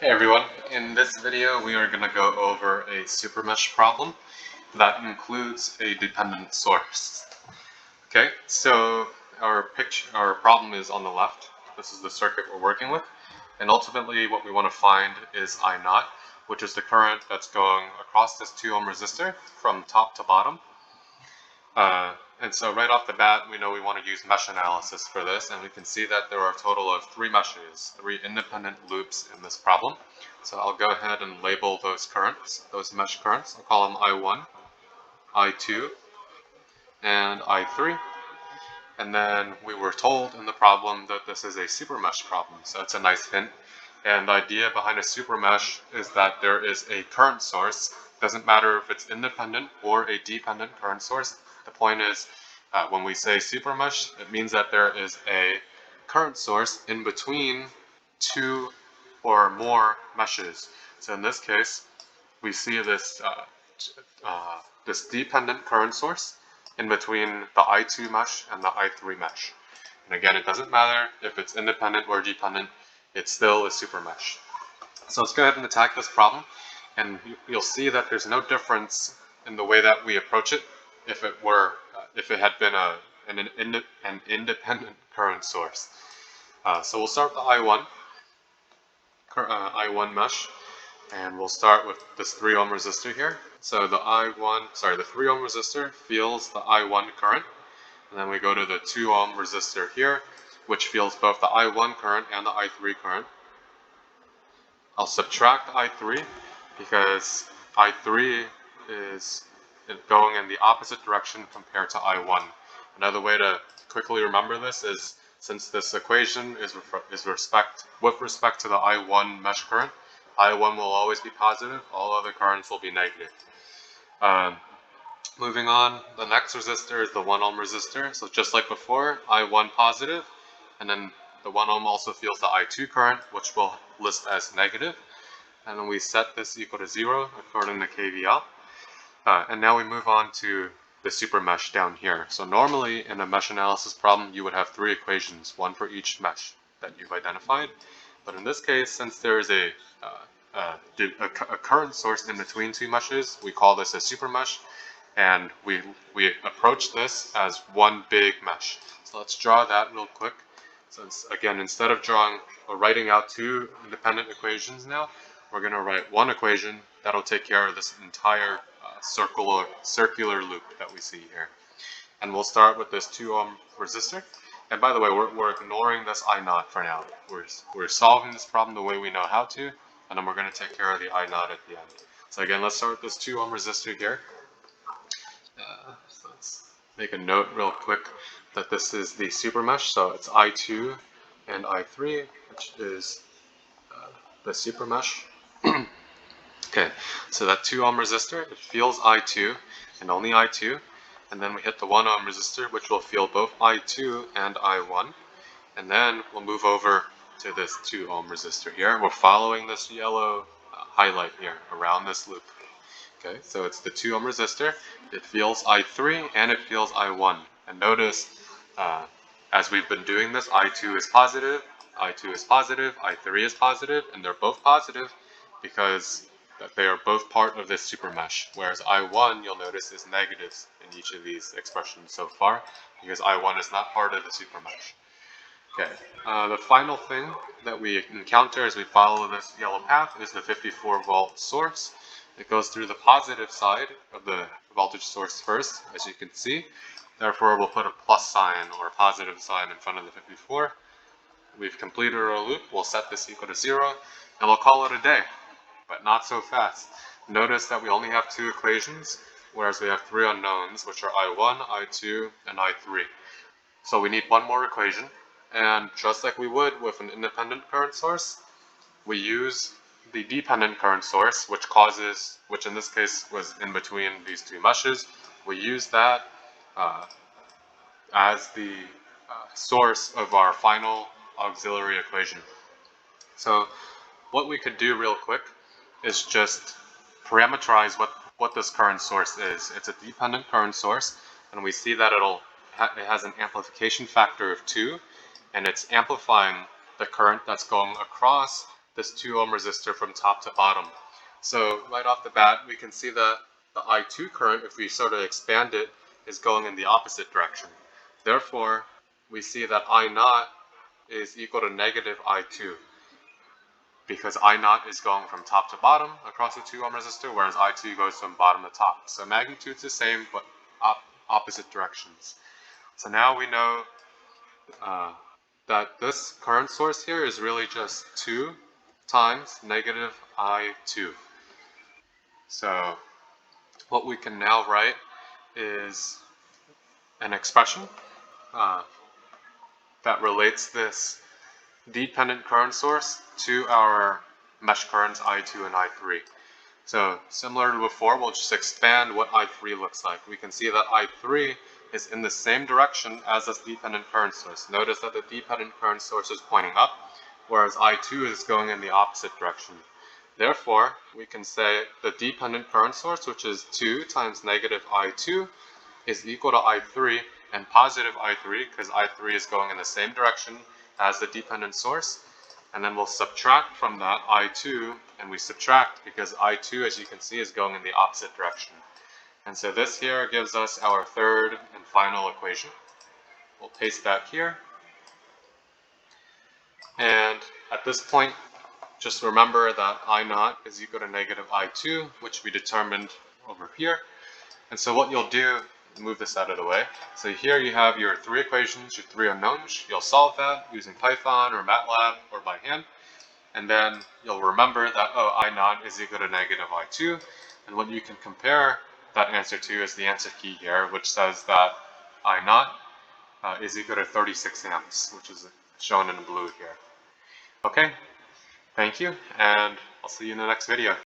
Hey everyone, in this video we are going to go over a Supermesh problem that includes a dependent source. Okay, so our problem is on the left. This is the circuit we're working with, and ultimately what we want to find is I naught, which is the current that's going across this 2 ohm resistor from top to bottom. And so right off the bat, we know we want to use mesh analysis for this, and we can see that there are a total of 3 meshes, 3 independent loops in this problem. So I'll go ahead and label those currents, those mesh currents. I'll call them I1, I2, and I3. And then we were told in the problem that this is a supermesh problem, so that's a nice hint. And the idea behind a supermesh is that there is a current source. Doesn't matter if it's independent or a dependent current source. The point is, when we say supermesh, it means that there is a current source in between 2 or more meshes. So in this case, we see this this dependent current source in between the I2 mesh and the I3 mesh. And again, it doesn't matter if it's independent or dependent, it's still a supermesh. So let's go ahead and attack this problem, and you'll see that there's no difference in the way that we approach it if it had been an independent current source. So we'll start with the I1 mesh, and we'll start with this 3 ohm resistor here. So the 3 ohm resistor feels the I1 current, and then we go to the 2 ohm resistor here, which feels both the I1 current and the I3 current. I'll subtract I3 because I3 is going in the opposite direction compared to I1. Another way to quickly remember this is, since this equation is with respect to the I1 mesh current, I1 will always be positive, all other currents will be negative. Moving on, the next resistor is the 1 ohm resistor. So just like before, I1 positive, and then the 1 ohm also feels the I2 current, which we'll list as negative. And then we set this equal to 0 according to KVL. And now we move on to the super mesh down here. So normally in a mesh analysis problem, you would have 3 equations, one for each mesh that you've identified. But in this case, since there is a current source in between 2 meshes, we call this a super mesh, and we approach this as one big mesh. So let's draw that real quick. So again, instead of writing out 2 independent equations now, we're going to write one equation that'll take care of this entire circular loop that we see here. And we'll start with this 2 ohm resistor. And by the way, we're ignoring this I naught for now. We're solving this problem the way we know how to, and then we're going to take care of the I naught at the end. So again, let's start with this 2 ohm resistor here. So let's make a note real quick that this is the super mesh. So it's I2 and I3, which is the super mesh. Okay, so that 2 ohm resistor, it feels I2 and only I2, and then we hit the 1 ohm resistor, which will feel both I2 and I1, and then we'll move over to this 2 ohm resistor here. We're following this yellow highlight here around this loop. Okay, so it's the 2 ohm resistor, it feels I3 and it feels I1, and notice as we've been doing this, I2 is positive, I2 is positive, I3 is positive, and they're both positive because they are both part of this super mesh, whereas I1, you'll notice, is negatives in each of these expressions so far, because I1 is not part of the super mesh. Okay, the final thing that we encounter as we follow this yellow path is the 54-volt source. It goes through the positive side of the voltage source first, as you can see. Therefore, we'll put a plus sign or a positive sign in front of the 54. We've completed our loop. We'll set this equal to 0, and we'll call it a day. But not so fast. Notice that we only have 2 equations, whereas we have 3 unknowns, which are I1, I2, and I3. So we need one more equation, and just like we would with an independent current source, we use the dependent current source, which in this case was in between these 2 meshes. We use that as the source of our final auxiliary equation. So what we could do real quick is just parameterize what this current source is. It's a dependent current source, and we see that it has an amplification factor of 2, and it's amplifying the current that's going across this 2 ohm resistor from top to bottom. So right off the bat, we can see that the I2 current, if we sort of expand it, is going in the opposite direction. Therefore, we see that I naught is equal to negative I2, because I naught is going from top to bottom across the 2 ohm resistor, whereas I2 goes from bottom to top. So magnitude's the same, but opposite directions. So now we know that this current source here is really just 2 times negative I2. So what we can now write is an expression that relates this dependent current source to our mesh currents I2 and I3. So similar to before, we'll just expand what I3 looks like. We can see that I3 is in the same direction as this dependent current source. Notice that the dependent current source is pointing up, whereas I2 is going in the opposite direction. Therefore, we can say the dependent current source, which is 2 times negative I2, is equal to I3 and positive I3, because I3 is going in the same direction as the dependent source. And then we'll subtract from that I2, and we subtract because I2, as you can see, is going in the opposite direction. And so this here gives us our third and final equation. We'll paste that here. And at this point, just remember that I naught is equal to negative I2, which we determined over here. And so what you'll do, move this out of the way. So here you have your 3 equations, your 3 unknowns. You'll solve that using Python or MATLAB or by hand. And then you'll remember that, oh, I naught is equal to negative I2. And what you can compare that answer to is the answer key here, which says that I naught is equal to 36 amps, which is shown in blue here. Okay, thank you, and I'll see you in the next video.